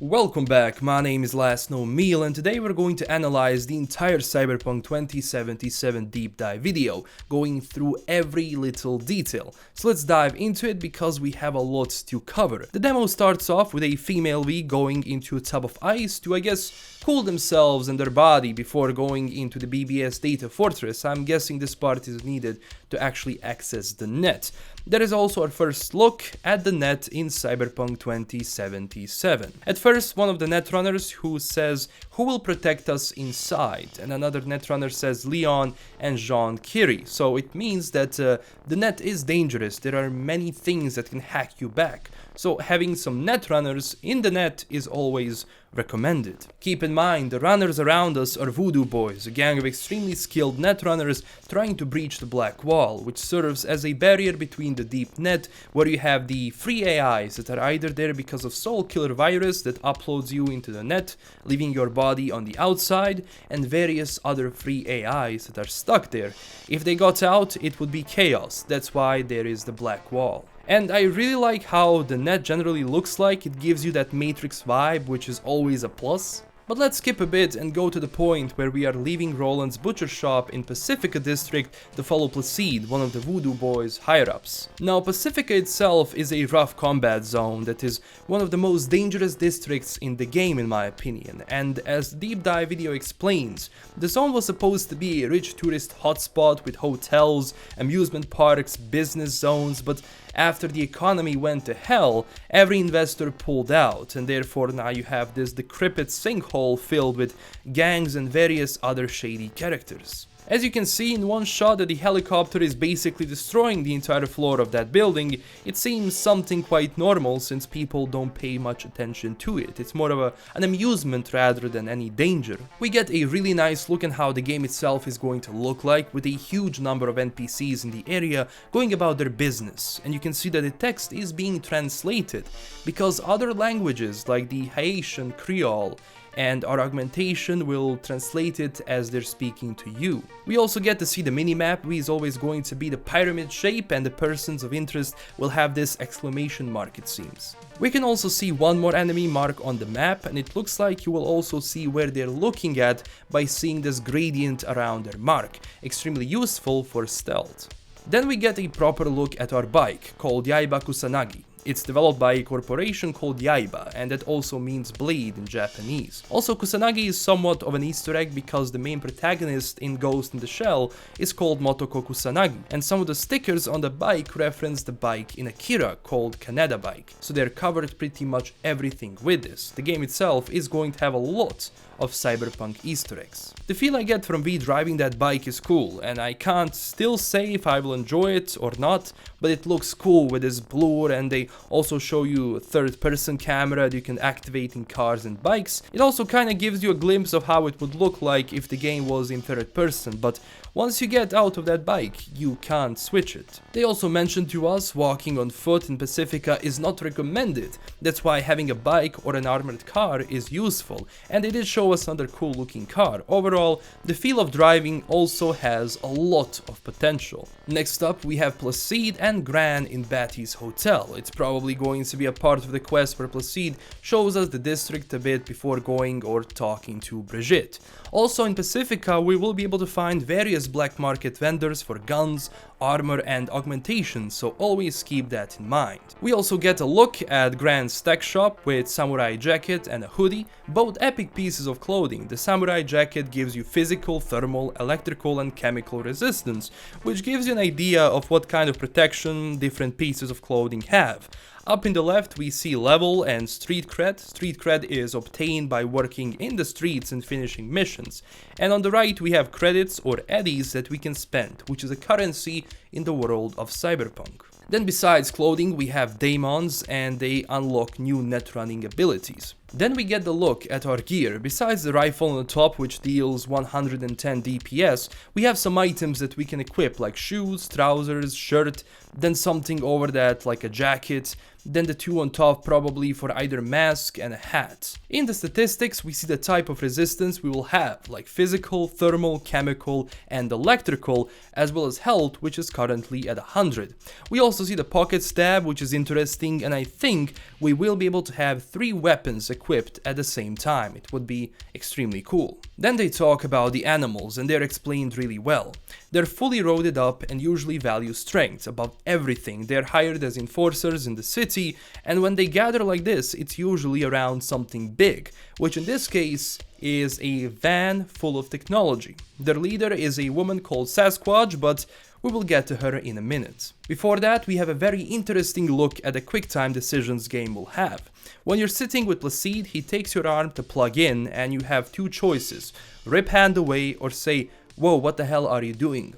Welcome back, my name is LastKnownMeal and today we're going to analyze the entire Cyberpunk 2077 deep dive video, going through every little detail. So let's dive into it because we have a lot to cover. The demo starts off with a female V going into a tub of ice to, I guess, cool themselves and their body before going into the BBS data fortress. I'm guessing this part is needed to actually access the net. There is also our first look at the net in Cyberpunk 2077. At first, one of the netrunners who says, "Who will protect us inside?" And another netrunner says, "Leon and Jean Curie." So it means that the net is dangerous. There are many things that can hack you back. So having some netrunners in the net is always recommended. Keep in mind, the runners around us are Voodoo Boys, a gang of extremely skilled netrunners trying to breach the black wall, which serves as a barrier between the deep net, where you have the free AIs that are either there because of Soul Killer virus that uploads you into the net, leaving your body on the outside, and various other free AIs that are stuck there. If they got out, it would be chaos. That's why there is the black wall. And I really like how the net generally looks like. It gives you that Matrix vibe, which is always a plus. But let's skip a bit and go to the point where we are leaving Roland's butcher shop in Pacifica district to follow Placide, one of the Voodoo Boys' higher-ups. Now, Pacifica itself is a rough combat zone that is one of the most dangerous districts in the game in my opinion, and as the deep dive video explains, the zone was supposed to be a rich tourist hotspot with hotels, amusement parks, business zones, but after the economy went to hell, every investor pulled out, and therefore now you have this decrepit sinkhole filled with gangs and various other shady characters. As you can see in one shot that the helicopter is basically destroying the entire floor of that building, it seems something quite normal since people don't pay much attention to it. It's more of an amusement rather than any danger. We get a really nice look at how the game itself is going to look like, with a huge number of NPCs in the area going about their business, and you can see that the text is being translated because other languages like the Haitian Creole and our augmentation will translate it as they're speaking to you. We also get to see the minimap, which is always going to be the pyramid shape, and the persons of interest will have this exclamation mark, it seems. We can also see one more enemy mark on the map, and it looks like you will also see where they're looking at by seeing this gradient around their mark, extremely useful for stealth. Then we get a proper look at our bike, called Yaiba Kusanagi. It's developed by a corporation called Yaiba, and that also means blade in Japanese. Also, Kusanagi is somewhat of an Easter egg because the main protagonist in Ghost in the Shell is called Motoko Kusanagi, and some of the stickers on the bike reference the bike in Akira called Kaneda bike, so they're covered pretty much everything with this. The game itself is going to have a lot of Cyberpunk Easter eggs. The feel I get from V driving that bike is cool, and I can't still say if I will enjoy it or not, but it looks cool with this blur, and they also show you a third-person camera that you can activate in cars and bikes. It also kinda gives you a glimpse of how it would look like if the game was in third person, but once you get out of that bike, you can't switch it. They also mentioned to us walking on foot in Pacifica is not recommended. That's why having a bike or an armored car is useful, and they did show us another cool looking car. Overall, the feel of driving also has a lot of potential. Next up, we have Placide and Gran in Batty's hotel. It's probably going to be a part of the quest where Placide shows us the district a bit before going or talking to Brigitte. Also in Pacifica, we will be able to find various black market vendors for guns, armor and augmentation, so always keep that in mind. We also get a look at Gran's tech shop with samurai jacket and a hoodie, both epic pieces of clothing. The samurai jacket gives you physical, thermal, electrical and chemical resistance, which gives you an idea of what kind of protection different pieces of clothing have. Up in the left we see level and street cred. Street cred is obtained by working in the streets and finishing missions. And on the right we have credits or eddies that we can spend, which is a currency in the world of Cyberpunk. Then besides clothing we have daemons, and they unlock new net running abilities. Then we get the look at our gear. Besides the rifle on the top, which deals 110 DPS, we have some items that we can equip like shoes, trousers, shirt, then something over that like a jacket, then the two on top probably for either mask and a hat. In the statistics, we see the type of resistance we will have, like physical, thermal, chemical, and electrical, as well as health, which is currently at 100. We also see the pocket stab, which is interesting, and I think we will be able to have 3 weapons equipped at the same time. It would be extremely cool. Then they talk about the animals, and they're explained really well. They're fully roaded up and usually value strength above everything. They're hired as enforcers in the city, and when they gather like this, it's usually around something big, which in this case is a van full of technology. Their leader is a woman called Sasquatch, but we will get to her in a minute. Before that, we have a very interesting look at the quick time decisions game will have. When you're sitting with Placide, he takes your arm to plug in, and you have 2 choices: rip hand away or say, "Whoa, what the hell are you doing?"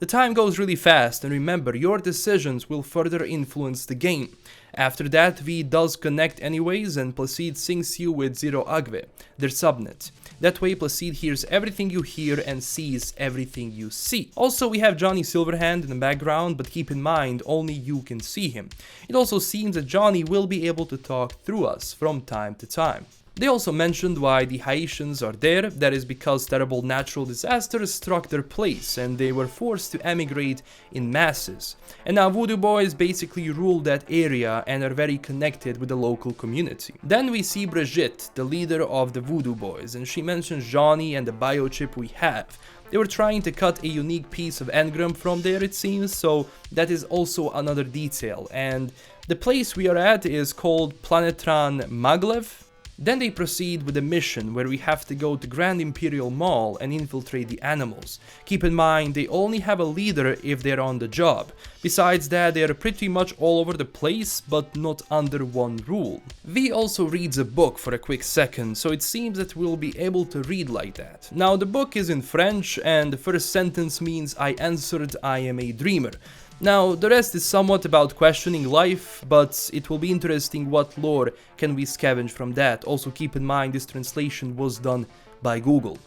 The time goes really fast, and remember, your decisions will further influence the game. After that, V does connect anyways, and Placide syncs you with Zero Agve, their subnet. That way, Placide hears everything you hear and sees everything you see. Also, we have Johnny Silverhand in the background, but keep in mind, only you can see him. It also seems that Johnny will be able to talk through us from time to time. They also mentioned why the Haitians are there. That is because terrible natural disasters struck their place and they were forced to emigrate in masses. And now Voodoo Boys basically rule that area and are very connected with the local community. Then we see Brigitte, the leader of the Voodoo Boys, and she mentions Johnny and the biochip we have. They were trying to cut a unique piece of engram from there, it seems, so that is also another detail. And the place we are at is called Planetran Maglev. Then they proceed with a mission where we have to go to Grand Imperial Mall and infiltrate the animals. Keep in mind, they only have a leader if they're on the job. Besides that, they are pretty much all over the place, but not under one rule. V also reads a book for a quick second, so it seems that we'll be able to read like that. Now, the book is in French, and the first sentence means "I answered, I am a dreamer." Now, the rest is somewhat about questioning life, but it will be interesting what lore can we scavenge from that. Also keep in mind this translation was done by Google.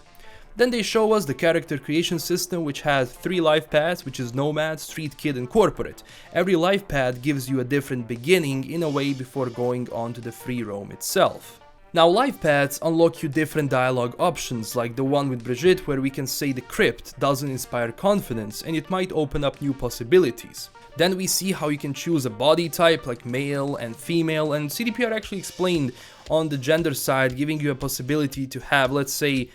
Then they show us the character creation system, which has 3 life paths, which is Nomad, Street Kid and Corporate. Every life path gives you a different beginning in a way before going on to the free roam itself. Now, life paths unlock you different dialogue options, like the one with Brigitte where we can say the crypt doesn't inspire confidence and it might open up new possibilities. Then we see how you can choose a body type like male and female, and CDPR actually explained on the gender side, giving you a possibility to have, let's say,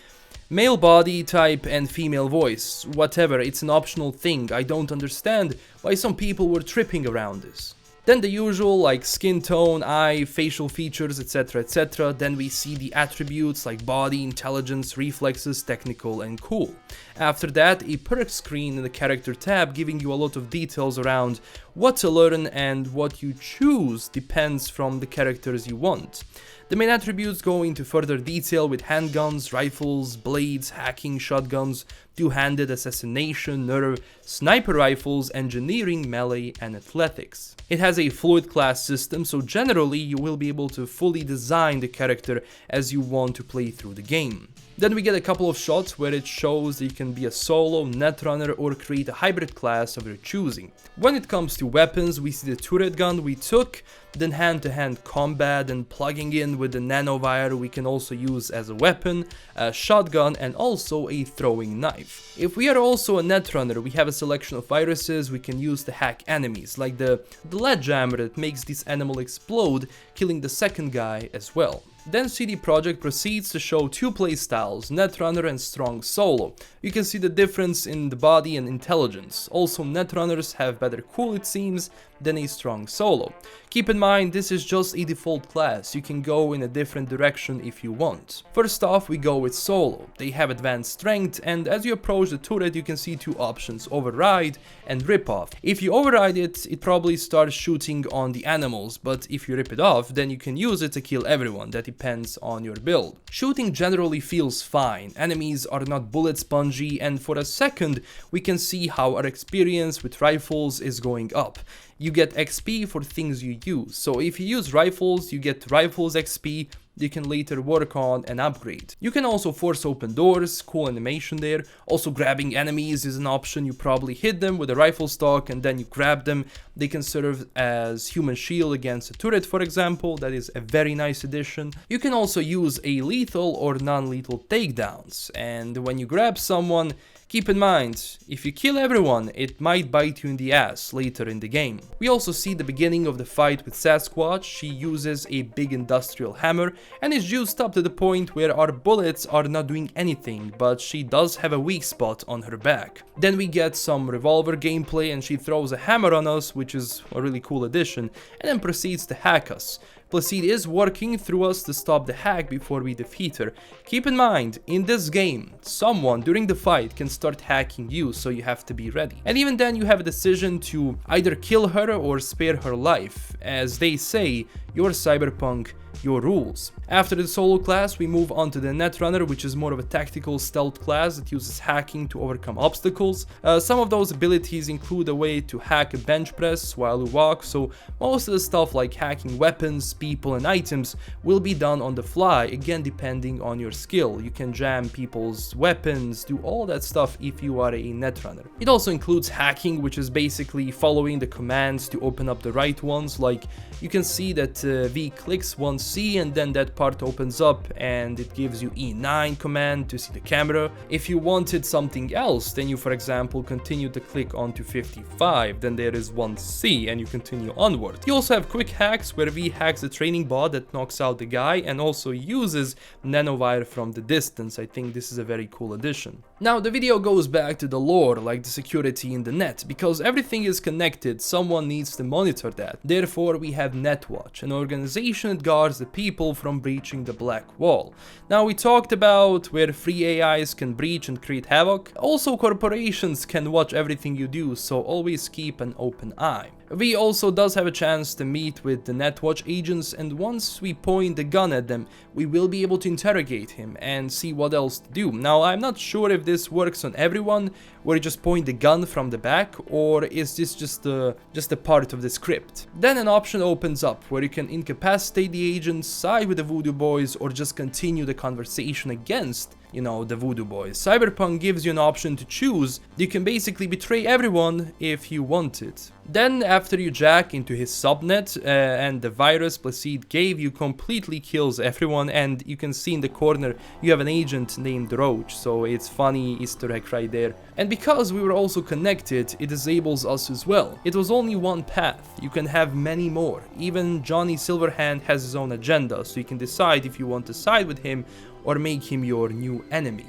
male body type and female voice. Whatever, it's an optional thing. I don't understand why some people were tripping around this. Then the usual like skin tone, eye, facial features, etc, etc. Then we see the attributes like body, intelligence, reflexes, technical and cool. After that, a perk screen in the character tab giving you a lot of details around what to learn, and what you choose depends from the characters you want. The main attributes go into further detail with handguns, rifles, blades, hacking, shotguns, two-handed assassination, nerve, sniper rifles, engineering, melee, and athletics. It has a fluid class system, so generally you will be able to fully design the character as you want to play through the game. Then we get a couple of shots where it shows that you can be a solo, netrunner, or create a hybrid class of your choosing. When it comes to weapons, we see the turret gun we took, then hand-to-hand combat, and plugging in with the nanovire we can also use as a weapon, a shotgun, and also a throwing knife. If we are also a netrunner, we have a selection of viruses we can use to hack enemies, like the lead jammer that makes this animal explode, killing the second guy as well. Then CD Projekt proceeds to show 2 playstyles, Netrunner and Strong Solo. You can see the difference in the body and intelligence. Also, Netrunners have better cool, it seems, than a Strong Solo. Keep in mind, this is just a default class. You can go in a different direction if you want. First off, we go with Solo. They have advanced strength, and as you approach the turret, you can see 2 options, Override and Rip Off. If you override it, it probably starts shooting on the animals, but if you rip it off, then you can use it to kill everyone. That depends on your build. Shooting generally feels fine. Enemies are not bullet spongy, and for a second, we can see how our experience with rifles is going up. You get XP for things you use, so if you use rifles, you get rifles XP, you can later work on and upgrade. You can also force open doors, cool animation there. Also grabbing enemies is an option. You probably hit them with a rifle stock and then you grab them. They can serve as human shield against a turret, for example. That is a very nice addition. You can also use a lethal or non-lethal takedowns, and when you grab someone, keep in mind, if you kill everyone, it might bite you in the ass later in the game. We also see the beginning of the fight with Sasquatch. She uses a big industrial hammer and is juiced up to the point where our bullets are not doing anything, but she does have a weak spot on her back. Then we get some revolver gameplay and she throws a hammer on us, which is a really cool addition, and then proceeds to hack us. Placide is working through us to stop the hack before we defeat her. Keep in mind, in this game, someone during the fight can start hacking you, so you have to be ready. And even then you have a decision to either kill her or spare her life. As they say, your Cyberpunk, your rules. After the solo class, we move on to the Netrunner, which is more of a tactical stealth class that uses hacking to overcome obstacles. Some of those abilities include a way to hack a bench press while you walk, so most of the stuff like hacking weapons, people and items will be done on the fly, again depending on your skill. You can jam people's weapons, do all that stuff if you are a Netrunner. It also includes hacking, which is basically following the commands to open up the right ones. Like you can see that V clicks one C and then that part opens up and it gives you E9 command to see the camera. If you wanted something else, then you for example continue to click onto 55, then there is 1C and you continue onward. You also have quick hacks where V hacks the training bot that knocks out the guy and also uses nanowire from the distance. I think this is a very cool addition. Now the video goes back to the lore, like the security in the net, because everything is connected, someone needs to monitor that. Therefore we have Netwatch, an organization that guards the people from breaching the black wall. Now we talked about where free AIs can breach and create havoc. Also corporations can watch everything you do, so always keep an open eye. V also does have a chance to meet with the Netwatch agents, and once we point the gun at them, we will be able to interrogate him and see what else to do. Now I'm not sure if this works on everyone, where you just point the gun from the back, or is this just a part of the script. Then an option opens up where you can incapacitate the agents, side with the Voodoo Boys, or just continue the conversation against, you know, the Voodoo Boys. Cyberpunk gives you an option to choose. You can basically betray everyone if you want it. Then after you jack into his subnet and the virus Placide gave you completely kills everyone, and you can see in the corner you have an agent named Roach, so it's funny Easter egg right there. And because we were also connected, it disables us as well. It was only one path, you can have many more. Even Johnny Silverhand has his own agenda, so you can decide if you want to side with him or make him your new enemy.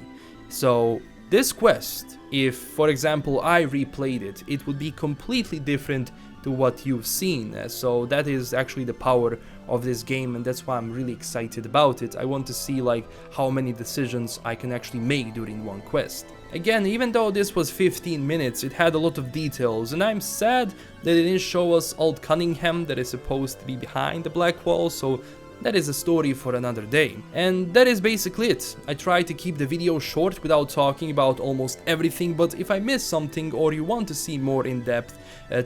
So this quest, if for example I replayed it, it would be completely different to what you've seen. So that is actually the power of this game, and that's why I'm really excited about it. I want to see like how many decisions I can actually make during one quest. Again, even though this was 15 minutes, it had a lot of details, and I'm sad that it didn't show us Old Cunningham that is supposed to be behind the black wall, so that is a story for another day. And that is basically it. I tried to keep the video short without talking about almost everything, but if I missed something or you want to see more in depth,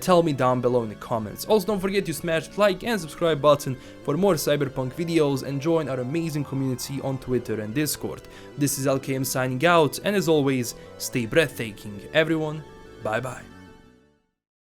tell me down below in the comments. Also don't forget to smash the like and subscribe button for more Cyberpunk videos, and join our amazing community on Twitter and Discord. This is LKM signing out, and as always, stay breathtaking everyone. Bye bye.